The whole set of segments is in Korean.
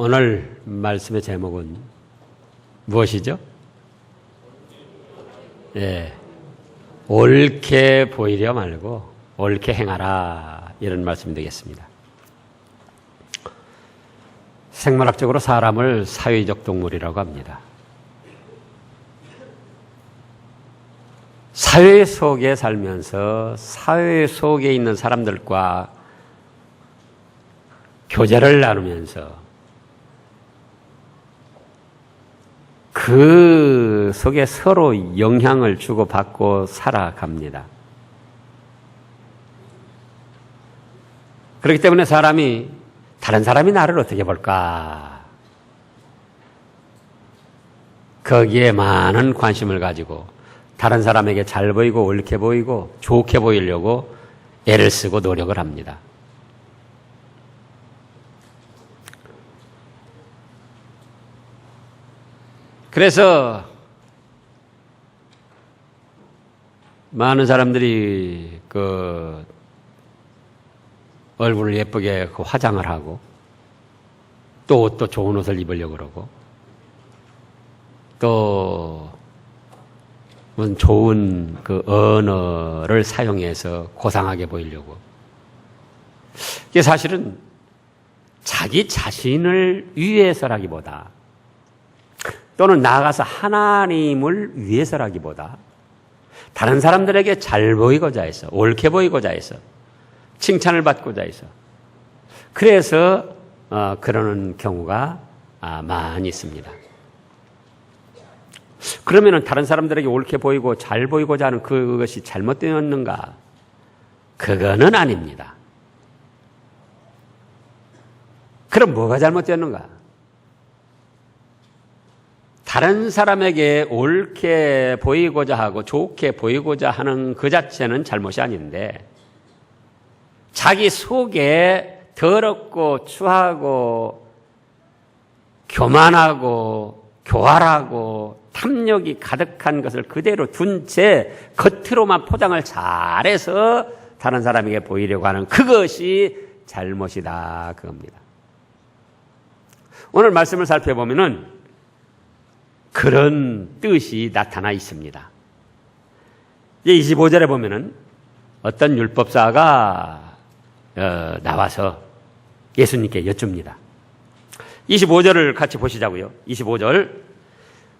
오늘 말씀의 제목은 무엇이죠? 예, 옳게 보이려 말고 옳게 행하라, 이런 말씀이 되겠습니다. 생물학적으로 사람을 사회적 동물이라고 합니다. 사회 속에 살면서 사회 속에 있는 사람들과 교제를 나누면서 그 속에 서로 영향을 주고받고 살아갑니다. 그렇기 때문에 사람이 다른 사람이 나를 어떻게 볼까? 거기에 많은 관심을 가지고 다른 사람에게 잘 보이고 옳게 보이고 좋게 보이려고 애를 쓰고 노력을 합니다. 그래서 많은 사람들이 그 얼굴을 예쁘게 화장을 하고 또 옷도 좋은 옷을 입으려고 그러고 또 좋은 그 언어를 사용해서 고상하게 보이려고. 이게 사실은 자기 자신을 위해서라기보다 또는 나아가서 하나님을 위해서라기보다 다른 사람들에게 잘 보이고자 해서, 옳게 보이고자 해서, 칭찬을 받고자 해서, 그래서 그러는 경우가 많이 있습니다. 그러면은 다른 사람들에게 옳게 보이고 잘 보이고자 하는 그것이 잘못되었는가? 그거는 아닙니다. 그럼 뭐가 잘못되었는가? 다른 사람에게 옳게 보이고자 하고 좋게 보이고자 하는 그 자체는 잘못이 아닌데, 자기 속에 더럽고 추하고 교만하고 교활하고 탐욕이 가득한 것을 그대로 둔 채 겉으로만 포장을 잘해서 다른 사람에게 보이려고 하는 그것이 잘못이다, 그겁니다. 오늘 말씀을 살펴보면은 그런 뜻이 나타나 있습니다. 25절에 보면은 어떤 율법사가 나와서 예수님께 여쭙니다. 25절을 같이 보시자고요. 25절.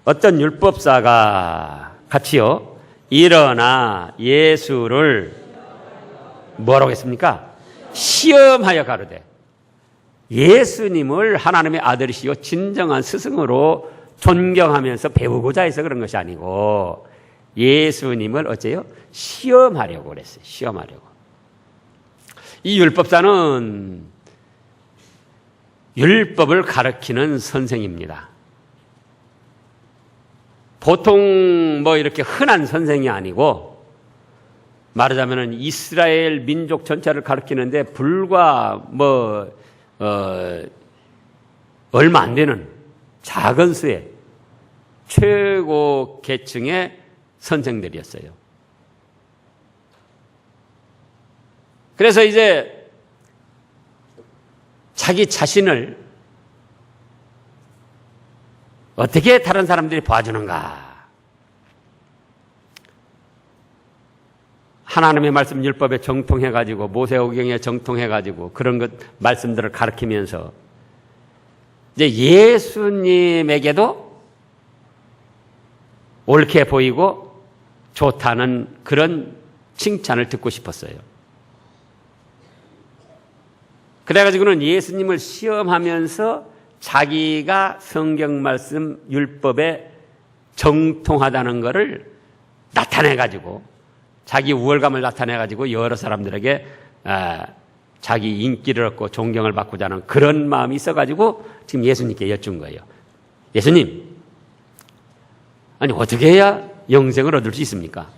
어떤 율법사가 같이요, 일어나 예수를 뭐라고 했습니까? 시험하여 가로되. 예수님을 하나님의 아들이시요 진정한 스승으로 존경하면서 배우고자 해서 그런 것이 아니고 예수님을 어째요? 시험하려고 그랬어요. 시험하려고. 이 율법사는 율법을 가르치는 선생입니다. 보통 이렇게 흔한 선생이 아니고 말하자면은 이스라엘 민족 전체를 가르치는데 불과 얼마 안 되는 작은 수의 최고 계층의 선생들이었어요. 그래서 이제 자기 자신을 어떻게 다른 사람들이 봐주는가? 하나님의 말씀 율법에 정통해가지고 모세오경에 정통해가지고 그런 것 말씀들을 가르치면서 이제 예수님에게도 옳게 보이고 좋다는 그런 칭찬을 듣고 싶었어요. 그래가지고는 예수님을 시험하면서 자기가 성경 말씀 율법에 정통하다는 것을 나타내가지고 자기 우월감을 나타내가지고 여러 사람들에게 자기 인기를 얻고 존경을 받고자 하는 그런 마음이 있어가지고 지금 예수님께 여쭌 거예요. 예수님, 아니 어떻게 해야 영생을 얻을 수 있습니까?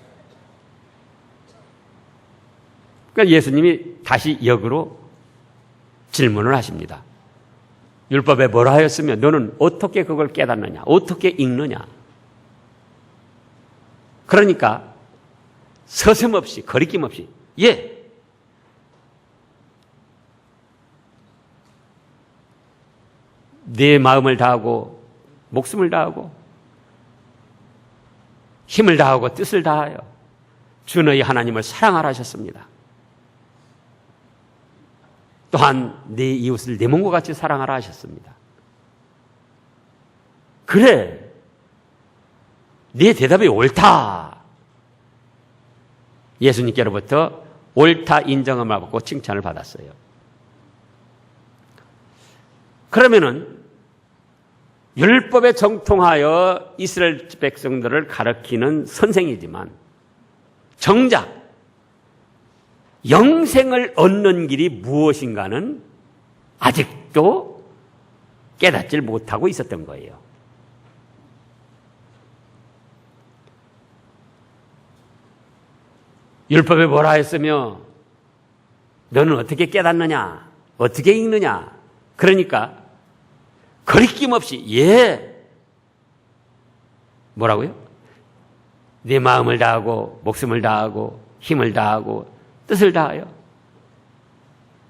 그러니까 예수님이 다시 역으로 질문을 하십니다. 율법에 뭐라 하였으면 너는 어떻게 그걸 깨닫느냐? 어떻게 읽느냐? 그러니까 서슴없이 거리낌 없이 예, 내 마음을 다하고 목숨을 다하고 힘을 다하고 뜻을 다하여 주 너희 하나님을 사랑하라 하셨습니다. 또한 내 이웃을 내 몸과 같이 사랑하라 하셨습니다. 그래, 네 대답이 옳다. 예수님께로부터 옳다 인정함을 받고 칭찬을 받았어요. 그러면은 율법에 정통하여 이스라엘 백성들을 가르치는 선생이지만 정작 영생을 얻는 길이 무엇인가는 아직도 깨닫질 못하고 있었던 거예요. 율법에 뭐라 했으며 너는 어떻게 깨닫느냐? 어떻게 읽느냐? 그러니까 거리낌 없이 뭐라고요? 네 마음을 다하고 목숨을 다하고 힘을 다하고 뜻을 다하여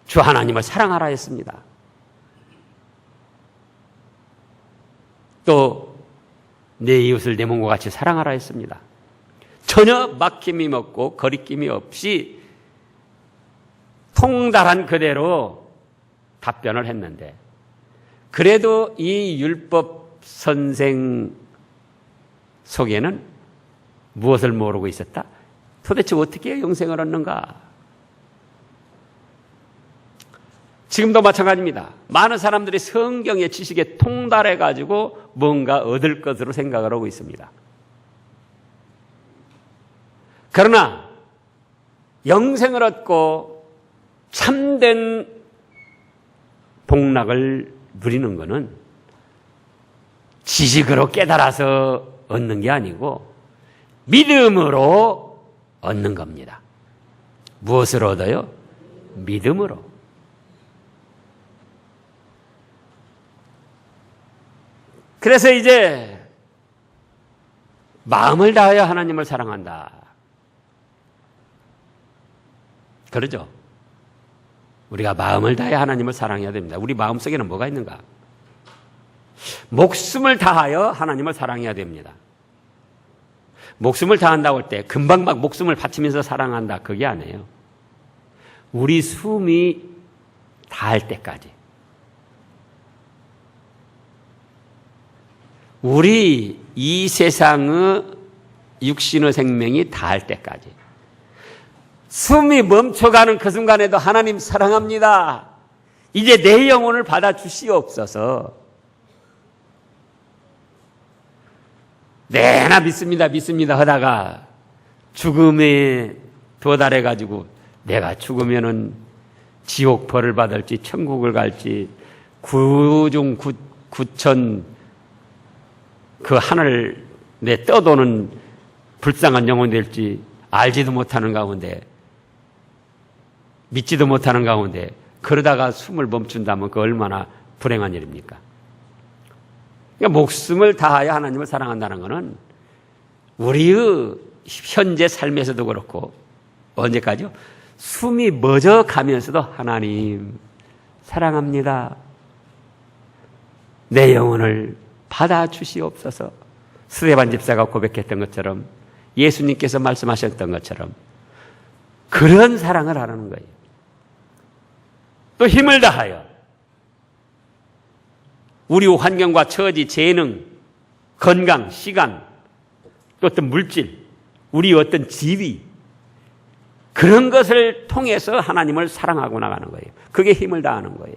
주 하나님을 사랑하라 했습니다. 또 내 이웃을 내 몸과 같이 사랑하라 했습니다. 전혀 막힘이 없고 거리낌이 없이 통달한 그대로 답변을 했는데 그래도 이 율법 선생 속에는 무엇을 모르고 있었다? 도대체 어떻게 영생을 얻는가? 지금도 마찬가지입니다. 많은 사람들이 성경의 지식에 통달해가지고 뭔가 얻을 것으로 생각을 하고 있습니다. 그러나 영생을 얻고 참된 복락을 누리는 것은 지식으로 깨달아서 얻는 게 아니고 믿음으로 얻는 겁니다. 무엇을 얻어요? 믿음으로. 그래서 이제 마음을 다하여 하나님을 사랑한다. 그러죠? 우리가 마음을 다해 하나님을 사랑해야 됩니다. 우리 마음속에는 뭐가 있는가? 목숨을 다하여 하나님을 사랑해야 됩니다. 목숨을 다한다고 할 때 금방 막 목숨을 바치면서 사랑한다. 그게 아니에요. 우리 숨이 닿을 때까지. 우리 이 세상의 육신의 생명이 닿을 때까지. 숨이 멈춰가는 그 순간에도 하나님 사랑합니다. 이제 내 영혼을 받아주시옵소서. 내나 믿습니다 하다가 죽음에 도달해가지고 내가 죽으면은 지옥 벌을 받을지 천국을 갈지 구중 구천 그 하늘에 떠도는 불쌍한 영혼이 될지 알지도 못하는 가운데 믿지도 못하는 가운데 그러다가 숨을 멈춘다면 그 얼마나 불행한 일입니까? 그러니까 목숨을 다하여 하나님을 사랑한다는 것은 우리의 현재 삶에서도 그렇고 언제까지요? 숨이 멎어가면서도 하나님 사랑합니다. 내 영혼을 받아주시옵소서. 스데반 집사가 고백했던 것처럼 예수님께서 말씀하셨던 것처럼 그런 사랑을 하라는 거예요. 또 힘을 다하여 우리 환경과 처지, 재능, 건강, 시간, 또 어떤 물질, 우리 어떤 지위 그런 것을 통해서 하나님을 사랑하고 나가는 거예요. 그게 힘을 다하는 거예요.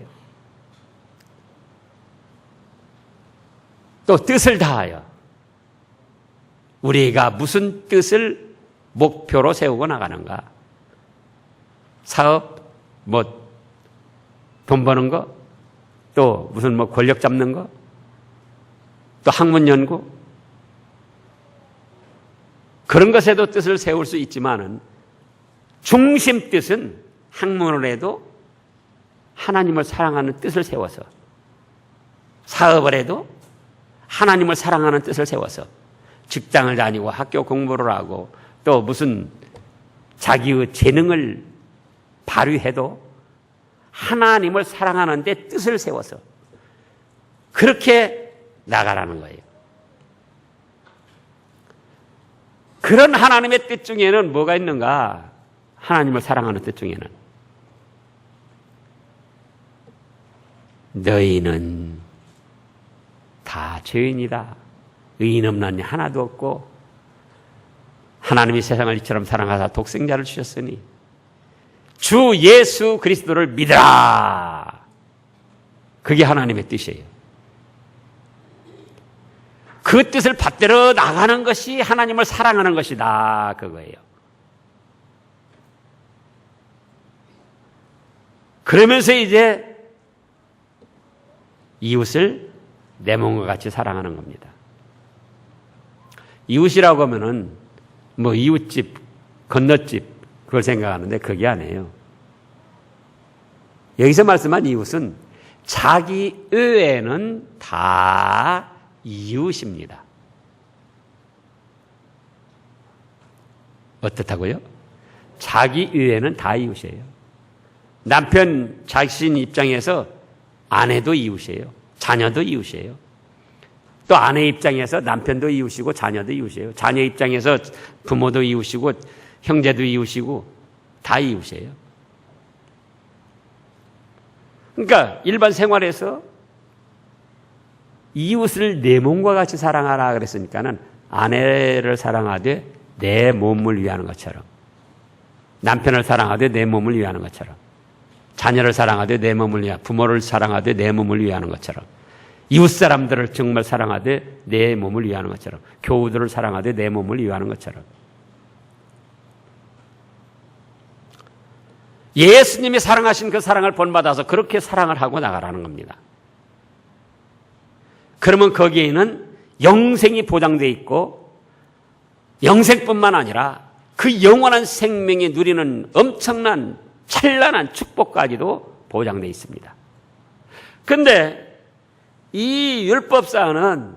또 뜻을 다하여 우리가 무슨 뜻을 목표로 세우고 나가는가? 사업, 돈 버는 거, 또 무슨 권력 잡는 거, 또 학문 연구 그런 것에도 뜻을 세울 수 있지만은 중심 뜻은 학문을 해도 하나님을 사랑하는 뜻을 세워서 사업을 해도 하나님을 사랑하는 뜻을 세워서 직장을 다니고 학교 공부를 하고 또 무슨 자기의 재능을 발휘해도 하나님을 사랑하는 데 뜻을 세워서 그렇게 나가라는 거예요. 그런 하나님의 뜻 중에는 뭐가 있는가? 하나님을 사랑하는 뜻 중에는 너희는 다 죄인이다. 의인 없나니 하나도 없고 하나님이 세상을 이처럼 사랑하사 독생자를 주셨으니 주 예수 그리스도를 믿으라. 그게 하나님의 뜻이에요. 그 뜻을 받들어 나가는 것이 하나님을 사랑하는 것이다. 그거예요. 그러면서 이제 이웃을 내 몸과 같이 사랑하는 겁니다. 이웃이라고 하면은 뭐 이웃집, 건너집 그걸 생각하는데 그게 아니에요. 여기서 말씀한 이웃은 자기 외에는 다 이웃입니다. 어떻다고요? 자기 외에는 다 이웃이에요. 남편 자신 입장에서 아내도 이웃이에요. 자녀도 이웃이에요. 또 아내 입장에서 남편도 이웃이고 자녀도 이웃이에요. 자녀 입장에서 부모도 이웃이고 형제도 이웃이고 다 이웃이에요. 그러니까 일반 생활에서 이웃을 내 몸과 같이 사랑하라 그랬으니까는 아내를 사랑하되 내 몸을 위하는 것처럼, 남편을 사랑하되 내 몸을 위하는 것처럼, 자녀를 사랑하되 내 몸을 위하, 부모를 사랑하되 내 몸을 위하는 것처럼, 이웃 사람들을 정말 사랑하되 내 몸을 위하는 것처럼, 교우들을 사랑하되 내 몸을 위하는 것처럼. 예수님이 사랑하신 그 사랑을 본받아서 그렇게 사랑을 하고 나가라는 겁니다. 그러면 거기에는 영생이 보장되어 있고 영생뿐만 아니라 그 영원한 생명이 누리는 엄청난 찬란한 축복까지도 보장되어 있습니다. 그런데 이 율법사는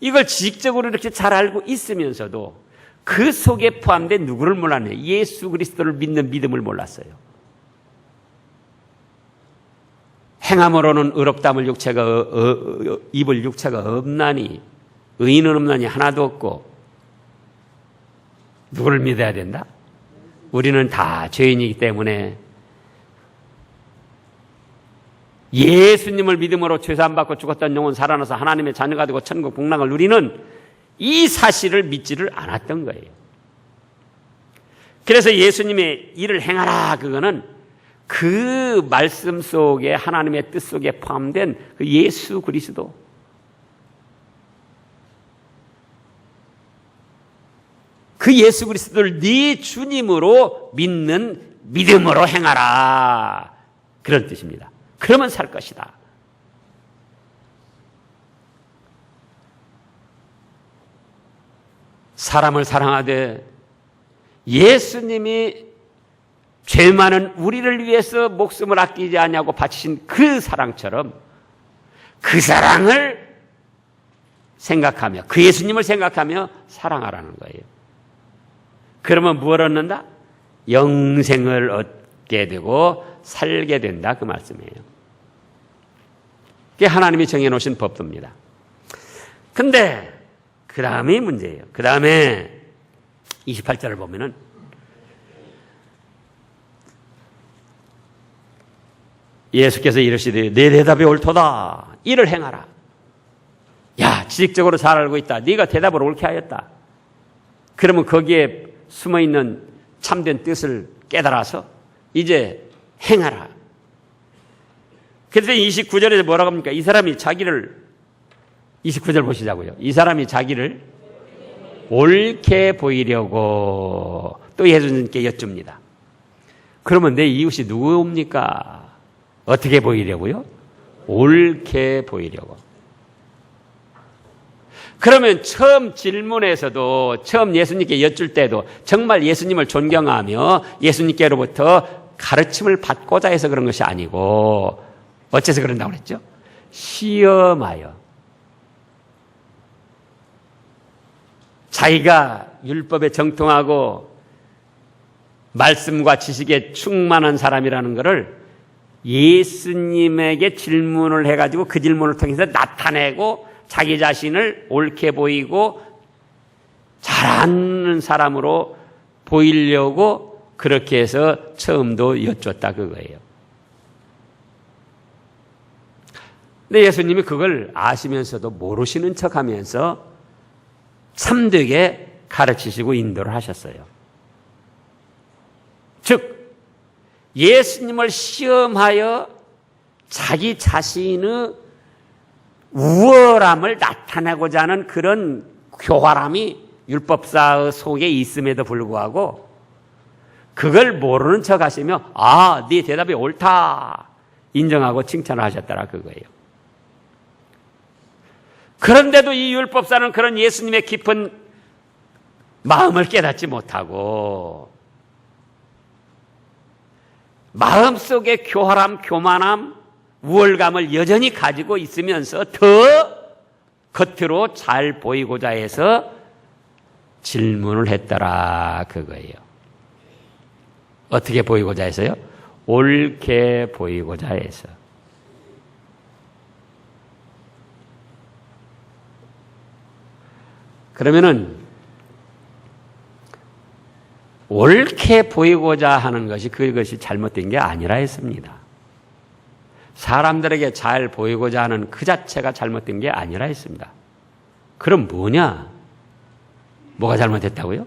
이걸 지식적으로 이렇게 잘 알고 있으면서도 그 속에 포함된 누구를 몰랐네요. 예수 그리스도를 믿는 믿음을 몰랐어요. 행함으로는 의롭다함을 입을 육체가 없나니 의인은 없나니 하나도 없고 누구를 믿어야 된다? 우리는 다 죄인이기 때문에 예수님을 믿음으로 죄사함받고 죽었던 영혼 살아나서 하나님의 자녀가 되고 천국 복락을 누리는 이 사실을 믿지를 않았던 거예요. 그래서 예수님의 일을 행하라 그거는 그 말씀 속에 하나님의 뜻 속에 포함된 그 예수 그리스도, 그 예수 그리스도를 네 주님으로 믿는 믿음으로 행하라 그런 뜻입니다. 그러면 살 것이다. 사람을 사랑하되 예수님이 죄 많은 우리를 위해서 목숨을 아끼지 않냐고 바치신 그 사랑처럼 그 사랑을 생각하며 그 예수님을 생각하며 사랑하라는 거예요. 그러면 무엇을 얻는다? 영생을 얻게 되고 살게 된다 그 말씀이에요. 그게 하나님이 정해놓으신 법도입니다. 근데 그 다음이 문제예요. 그 다음에 28절을 보면은 예수께서 이르시되 내 대답이 옳도다. 이를 행하라. 야, 지식적으로 잘 알고 있다. 네가 대답을 옳게 하였다. 그러면 거기에 숨어있는 참된 뜻을 깨달아서 이제 행하라. 그래서 29절에서 뭐라고 합니까? 이 사람이 자기를 29절 보시자고요. 이 사람이 자기를 옳게 보이려고 또 예수님께 여쭙니다. 그러면 내 이웃이 누구입니까? 어떻게 보이려고요? 옳게 보이려고. 그러면 처음 질문에서도 처음 예수님께 여쭐 때도 정말 예수님을 존경하며 예수님께로부터 가르침을 받고자 해서 그런 것이 아니고 어째서 그런다고 그랬죠? 시험하여. 자기가 율법에 정통하고 말씀과 지식에 충만한 사람이라는 것을 예수님에게 질문을 해가지고 그 질문을 통해서 나타내고 자기 자신을 옳게 보이고 잘하는 사람으로 보이려고 그렇게 해서 처음도 여쭙다 그거예요. 근데 예수님이 그걸 아시면서도 모르시는 척하면서 참되게 가르치시고 인도를 하셨어요. 즉 예수님을 시험하여 자기 자신의 우월함을 나타내고자 하는 그런 교활함이 율법사의 속에 있음에도 불구하고 그걸 모르는 척 하시며 네 대답이 옳다 인정하고 칭찬을 하셨더라 그거예요. 그런데도 이 율법사는 그런 예수님의 깊은 마음을 깨닫지 못하고 마음속에 교활함, 교만함, 우월감을 여전히 가지고 있으면서 더 겉으로 잘 보이고자 해서 질문을 했더라 그거예요. 어떻게 보이고자 해서요? 옳게 보이고자 해서. 그러면은 옳게 보이고자 하는 것이 그것이 잘못된 게 아니라 했습니다. 사람들에게 잘 보이고자 하는 그 자체가 잘못된 게 아니라 했습니다. 그럼 뭐냐? 뭐가 잘못됐다고요?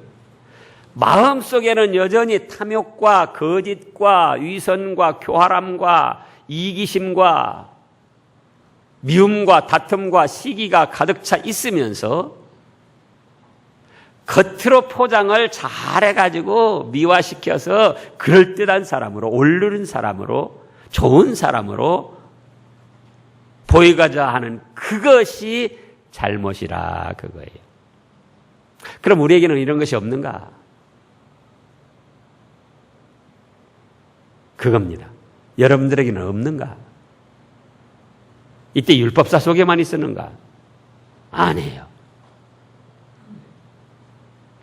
마음속에는 여전히 탐욕과 거짓과 위선과 교활함과 이기심과 미움과 다툼과 시기가 가득 차 있으면서 겉으로 포장을 잘해가지고 미화시켜서 그럴듯한 사람으로, 오르는 사람으로, 좋은 사람으로 보이고자 하는 그것이 잘못이라 그거예요. 그럼 우리에게는 이런 것이 없는가? 그겁니다. 여러분들에게는 없는가? 이때 율법사 속에만 있었는가? 아니에요.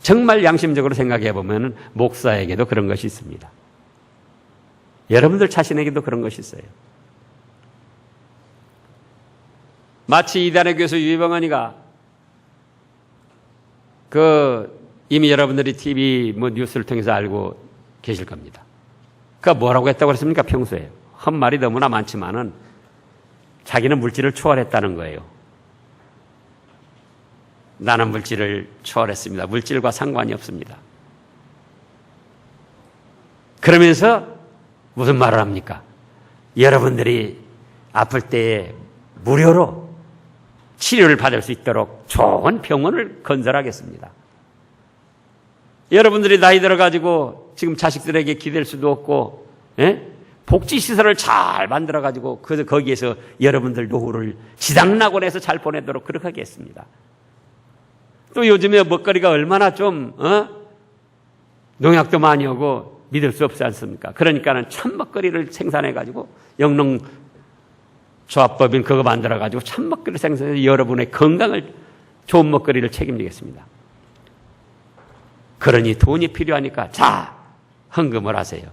정말 양심적으로 생각해 보면 목사에게도 그런 것이 있습니다. 여러분들 자신에게도 그런 것이 있어요. 마치 이단의 교수 유병헌이가 이미 여러분들이 TV 뉴스를 통해서 알고 계실 겁니다. 그가 뭐라고 했다고 그랬습니까? 평소에 헛말이 너무나 많지만은 자기는 물질을 초월했다는 거예요. 나는 물질을 초월했습니다. 물질과 상관이 없습니다. 그러면서 무슨 말을 합니까? 여러분들이 아플 때에 무료로 치료를 받을 수 있도록 좋은 병원을 건설하겠습니다. 여러분들이 나이 들어가지고 지금 자식들에게 기댈 수도 없고, 복지시설을 잘 만들어가지고 거기에서 여러분들 노후를 지당낙원에서 잘 보내도록 그렇게 하겠습니다. 또 요즘에 먹거리가 얼마나 좀 농약도 많이 오고 믿을 수 없지 않습니까? 그러니까는 참먹거리를 생산해가지고 영농조합법인 그거 만들어가지고 참먹거리를 생산해서 여러분의 건강을 좋은 먹거리를 책임지겠습니다. 그러니 돈이 필요하니까 자 헌금을 하세요.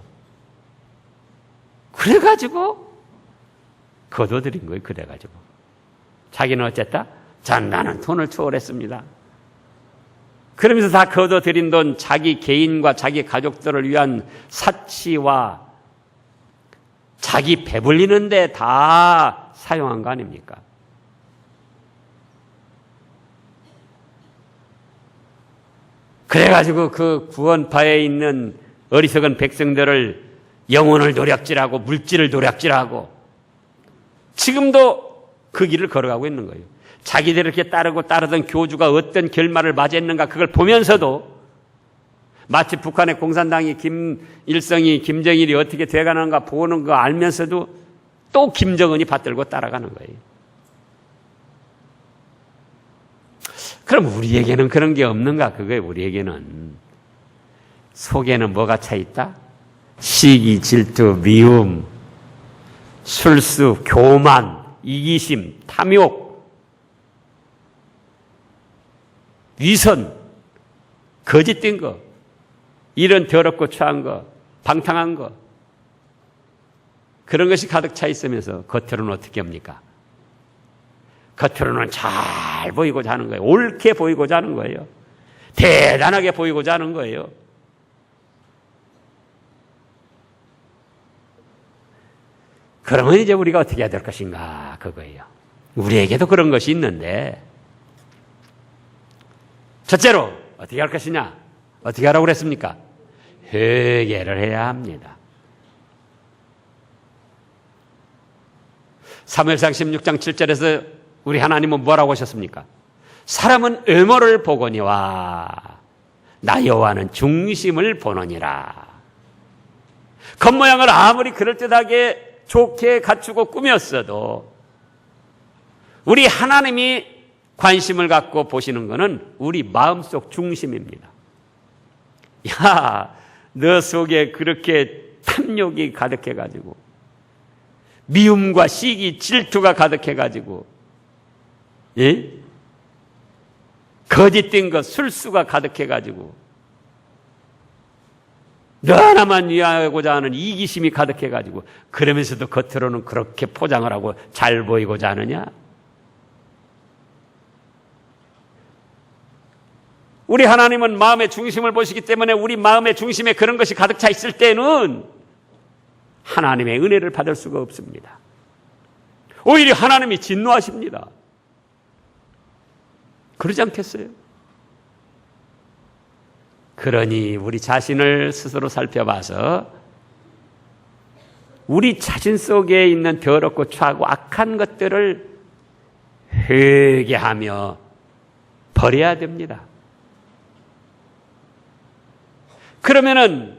그래가지고 거둬들인 거예요. 그래가지고 자기는 어쨌다? 자 나는 돈을 초월했습니다. 그러면서 다 거둬들인 돈 자기 개인과 자기 가족들을 위한 사치와 자기 배불리는 데 다 사용한 거 아닙니까? 그래가지고 그 구원파에 있는 어리석은 백성들을 영혼을 노략질하고 물질을 노략질하고 지금도 그 길을 걸어가고 있는 거예요. 자기들 이렇게 따르던 교주가 어떤 결말을 맞이했는가 그걸 보면서도 마치 북한의 공산당이 김일성이 김정일이 어떻게 돼가는가 보는 거 알면서도 또 김정은이 받들고 따라가는 거예요. 그럼 우리에게는 그런 게 없는가? 그거예요. 우리에게는 속에는 뭐가 차 있다? 시기, 질투, 미움, 술수, 교만, 이기심, 탐욕, 위선, 거짓된 거, 이런 더럽고 추한 거, 방탕한 거, 그런 것이 가득 차 있으면서 겉으로는 어떻게 합니까? 겉으로는 잘 보이고자 하는 거예요. 옳게 보이고자 하는 거예요. 대단하게 보이고자 하는 거예요. 그러면 이제 우리가 어떻게 해야 될 것인가, 그거예요. 우리에게도 그런 것이 있는데, 첫째로 어떻게 할 것이냐? 어떻게 하라고 그랬습니까? 회개를 해야 합니다. 사무엘상 16장 7절에서 우리 하나님은 뭐라고 하셨습니까? 사람은 외모를 보거니와 나 여호와는 중심을 보느니라. 겉모양을 아무리 그럴듯하게 좋게 갖추고 꾸몄어도 우리 하나님이 관심을 갖고 보시는 것은 우리 마음속 중심입니다. 야, 너 속에 그렇게 탐욕이 가득해가지고 미움과 시기, 질투가 가득해가지고 예? 거짓된 것, 술수가 가득해가지고 너 하나만 위하고자 하는 이기심이 가득해가지고 그러면서도 겉으로는 그렇게 포장을 하고 잘 보이고자 하느냐? 우리 하나님은 마음의 중심을 보시기 때문에 우리 마음의 중심에 그런 것이 가득 차 있을 때는 하나님의 은혜를 받을 수가 없습니다. 오히려 하나님이 진노하십니다. 그러지 않겠어요? 그러니 우리 자신을 스스로 살펴봐서 우리 자신 속에 있는 더럽고 추하고 악한 것들을 회개하며 버려야 됩니다. 그러면은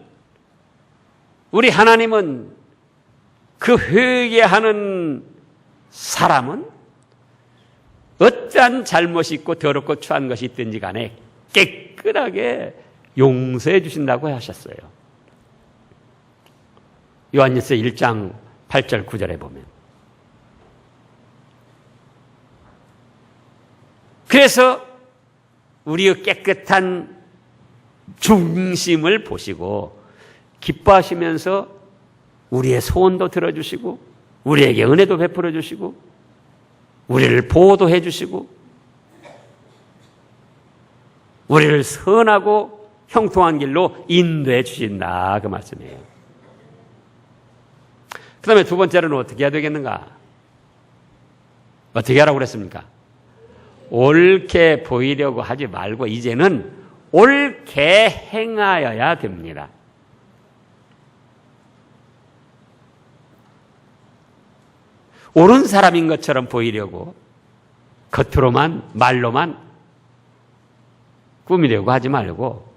우리 하나님은 그 회개하는 사람은 어떠한 잘못이 있고 더럽고 추한 것이 있든지 간에 깨끗하게 용서해 주신다고 하셨어요. 요한일서 1장 8절 9절에 보면. 그래서 우리의 깨끗한 중심을 보시고 기뻐하시면서 우리의 소원도 들어주시고 우리에게 은혜도 베풀어 주시고 우리를 보호도 해 주시고 우리를 선하고 형통한 길로 인도해 주신다, 그 말씀이에요. 그 다음에 두 번째로는 어떻게 해야 되겠는가? 어떻게 하라고 그랬습니까? 옳게 보이려고 하지 말고 이제는 옳게 행하여야 됩니다. 옳은 사람인 것처럼 보이려고 겉으로만 말로만 꾸미려고 하지 말고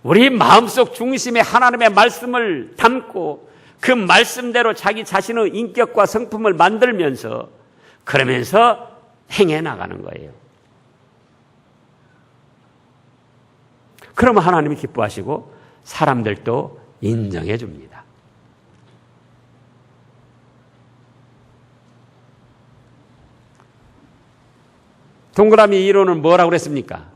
우리 마음속 중심에 하나님의 말씀을 담고 그 말씀대로 자기 자신의 인격과 성품을 만들면서 그러면서 행해 나가는 거예요. 그러면 하나님이 기뻐하시고 사람들도 인정해 줍니다. 동그라미 이론은 뭐라고 그랬습니까?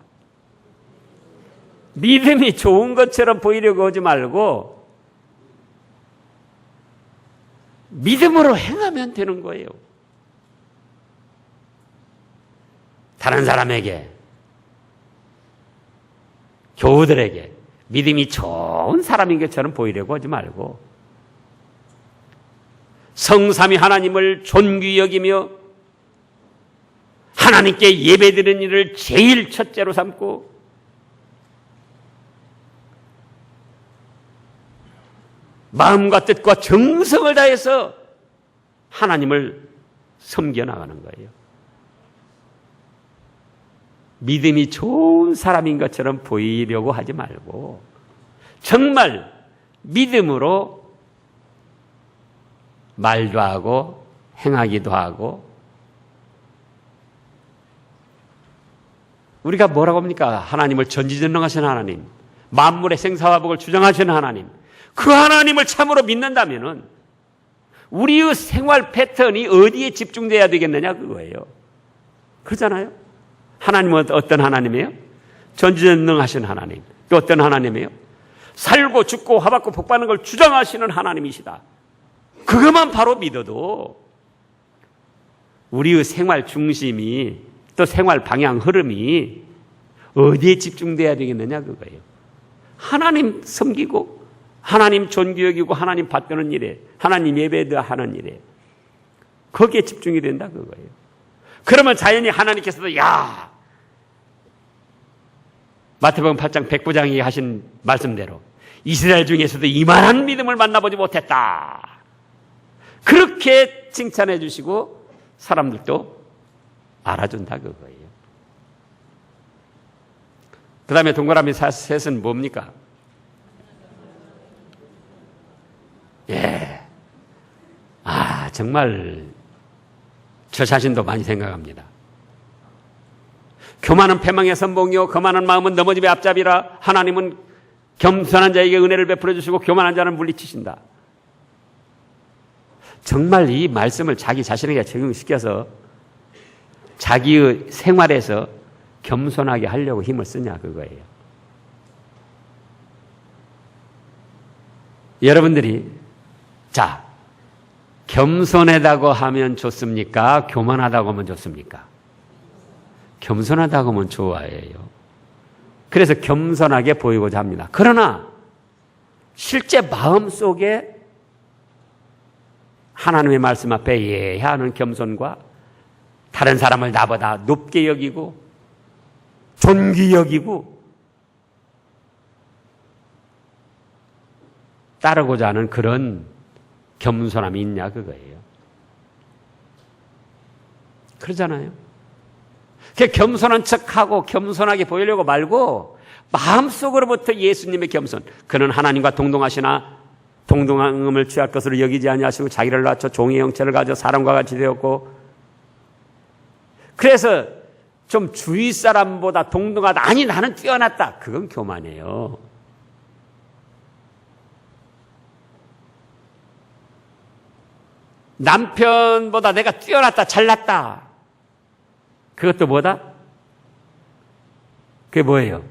믿음이 좋은 것처럼 보이려고 하지 말고 믿음으로 행하면 되는 거예요. 다른 사람에게, 교우들에게 믿음이 좋은 사람인 것처럼 보이려고 하지 말고 성삼위 하나님을 존귀히 여기며 하나님께 예배드리는 일을 제일 첫째로 삼고 마음과 뜻과 정성을 다해서 하나님을 섬겨나가는 거예요. 믿음이 좋은 사람인 것처럼 보이려고 하지 말고 정말 믿음으로 말도 하고 행하기도 하고 우리가 뭐라고 합니까? 하나님을 전지전능하신 하나님, 만물의 생사화복을 주장하시는 하나님, 그 하나님을 참으로 믿는다면은 우리의 생활 패턴이 어디에 집중돼야 되겠느냐 그거예요. 그렇잖아요? 하나님은 어떤 하나님이에요? 전지전능하신 하나님. 또 어떤 하나님이에요? 살고 죽고 화받고 복받는 걸 주장하시는 하나님이시다. 그것만 바로 믿어도 우리의 생활 중심이 또 생활 방향 흐름이 어디에 집중돼야 되겠느냐 그거예요. 하나님 섬기고 하나님 존귀 여기고 하나님 받드는 일에 하나님 예배하는 일에 거기에 집중이 된다 그거예요. 그러면 자연히 하나님께서도 야 마태복음 8장 109장이 하신 말씀대로 이스라엘 중에서도 이만한 믿음을 만나보지 못했다. 그렇게 칭찬해 주시고 사람들도 알아준다 그거예요. 그 다음에 동그라미 셋은 뭡니까? 예. 정말 저 자신도 많이 생각합니다. 교만은 패망의 선봉이요 거만한 마음은 넘어짐의 앞잡이라. 하나님은 겸손한 자에게 은혜를 베풀어 주시고 교만한 자는 물리치신다. 정말 이 말씀을 자기 자신에게 적용시켜서 자기의 생활에서 겸손하게 하려고 힘을 쓰냐 그거예요. 여러분들이 자 겸손하다고 하면 좋습니까? 교만하다고 하면 좋습니까? 겸손하다고 하면 좋아해요. 그래서 겸손하게 보이고자 합니다. 그러나 실제 마음속에 하나님의 말씀 앞에 예하는 겸손과 다른 사람을 나보다 높게 여기고 존귀 여기고 따르고자 하는 그런 겸손함이 있냐 그거예요. 그러잖아요. 겸손한 척하고 겸손하게 보이려고 말고 마음속으로부터 예수님의 겸손. 그는 하나님과 동등하시나 동등함을 취할 것으로 여기지 아니하시고 자기를 낮춰 종의 형체를 가져 사람과 같이 되었고. 그래서 좀 주위 사람보다 동등하다. 아니 나는 뛰어났다. 그건 교만이에요. 남편보다 내가 뛰어났다, 잘났다. 그것도 뭐다? 그게 뭐예요?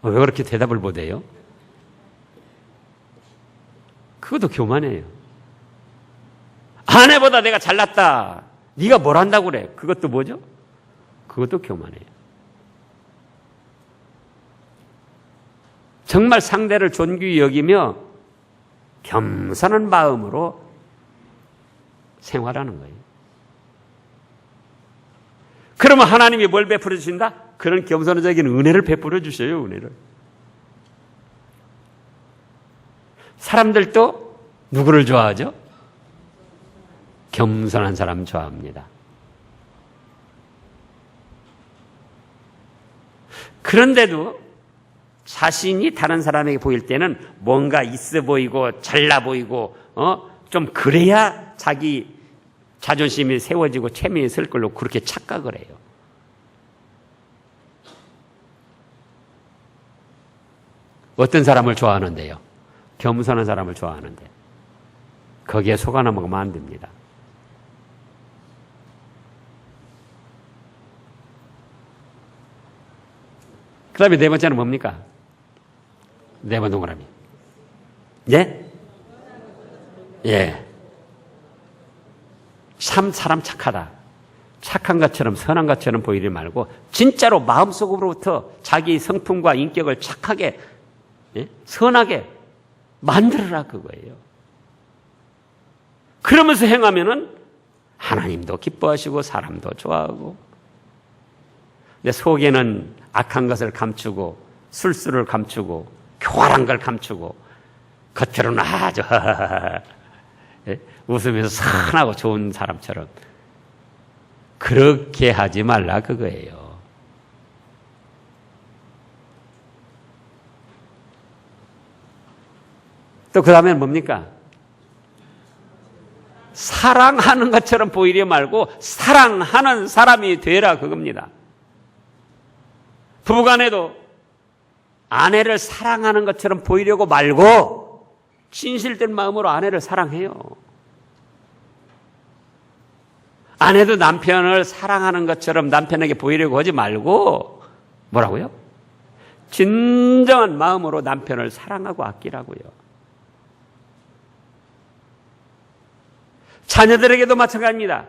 왜 그렇게 대답을 못해요? 그것도 교만이에요. 아내보다 내가 잘났다. 네가 뭘 한다고 그래? 그것도 뭐죠? 그것도 교만이에요. 정말 상대를 존귀히 여기며 겸손한 마음으로 생활하는 거예요. 그러면 하나님이 뭘 베풀어 주신다? 그런 겸손한 자에게는 은혜를 베풀어 주셔요. 은혜를. 사람들도 누구를 좋아하죠? 겸손한 사람 좋아합니다. 그런데도 자신이 다른 사람에게 보일 때는 뭔가 있어 보이고 잘나 보이고 좀 그래야 자기 자존심이 세워지고 체면이 설 걸로 그렇게 착각을 해요. 어떤 사람을 좋아하는데요? 겸손한 사람을 좋아하는데 거기에 속아 넘어가면 안 됩니다. 그 다음에 네 번째는 뭡니까? 네 번 동그라미. 예? 예. 참 사람 착하다. 착한 것처럼 선한 것처럼 보이지 말고 진짜로 마음속으로부터 자기 성품과 인격을 착하게 선하게 만들어라 그거예요. 그러면서 행하면은 하나님도 기뻐하시고 사람도 좋아하고 내 속에는 악한 것을 감추고 술수를 감추고 교활한 걸 감추고 겉으로는 아주 웃으면서 선하고 좋은 사람처럼 그렇게 하지 말라 그거예요. 또 그 다음엔 뭡니까? 사랑하는 것처럼 보이려 말고 사랑하는 사람이 되라 그겁니다. 부부간에도 아내를 사랑하는 것처럼 보이려고 말고 진실된 마음으로 아내를 사랑해요. 아내도 남편을 사랑하는 것처럼 남편에게 보이려고 하지 말고 뭐라고요? 진정한 마음으로 남편을 사랑하고 아끼라고요. 자녀들에게도 마찬가지입니다.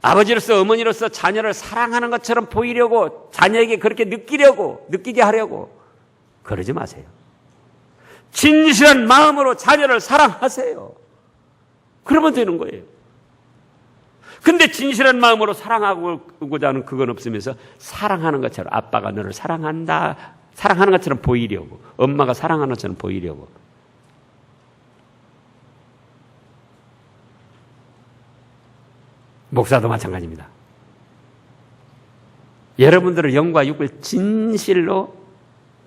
아버지로서 어머니로서 자녀를 사랑하는 것처럼 보이려고, 자녀에게 그렇게 느끼게 하려고 그러지 마세요. 진실한 마음으로 자녀를 사랑하세요. 그러면 되는 거예요. 근데 진실한 마음으로 사랑하고자 하는 그건 없으면서 사랑하는 것처럼, 아빠가 너를 사랑한다, 사랑하는 것처럼 보이려고, 엄마가 사랑하는 것처럼 보이려고. 목사도 마찬가지입니다. 여러분들을 영과 육을 진실로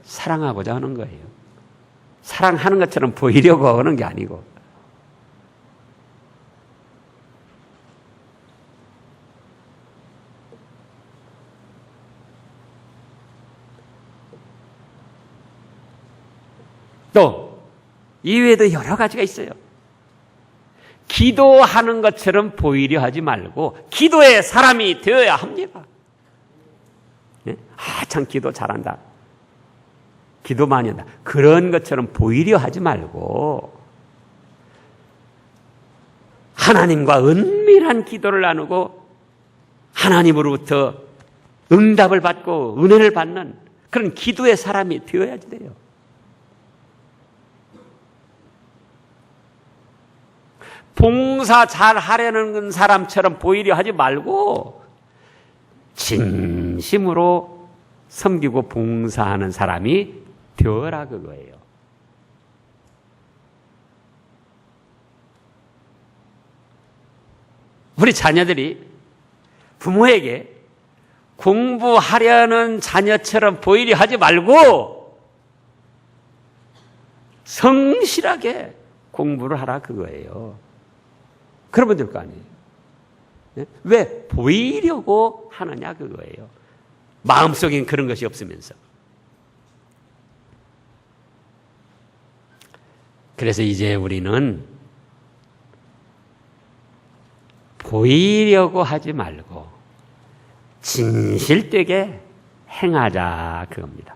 사랑하고자 하는 거예요. 사랑하는 것처럼 보이려고 하는 게 아니고. 또 이외에도 여러 가지가 있어요. 기도하는 것처럼 보이려 하지 말고 기도의 사람이 되어야 합니다. 네? 참 기도 잘한다, 기도 많이 한다, 그런 것처럼 보이려 하지 말고 하나님과 은밀한 기도를 나누고 하나님으로부터 응답을 받고 은혜를 받는 그런 기도의 사람이 되어야지 돼요. 봉사 잘 하려는 사람처럼 보이려 하지 말고 진심으로 섬기고 봉사하는 사람이 되어라, 그거예요. 우리 자녀들이 부모에게 공부하려는 자녀처럼 보이려 하지 말고 성실하게 공부를 하라, 그거예요. 그러면 될 거 아니에요. 왜 보이려고 하느냐, 그거예요. 마음속엔 그런 것이 없으면서. 그래서 이제 우리는 보이려고 하지 말고 진실되게 행하자, 그겁니다.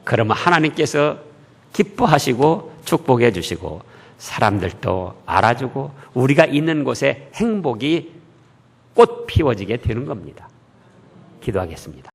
그러면 하나님께서 기뻐하시고 축복해 주시고 사람들도 알아주고 우리가 있는 곳에 행복이 꽃 피워지게 되는 겁니다. 기도하겠습니다.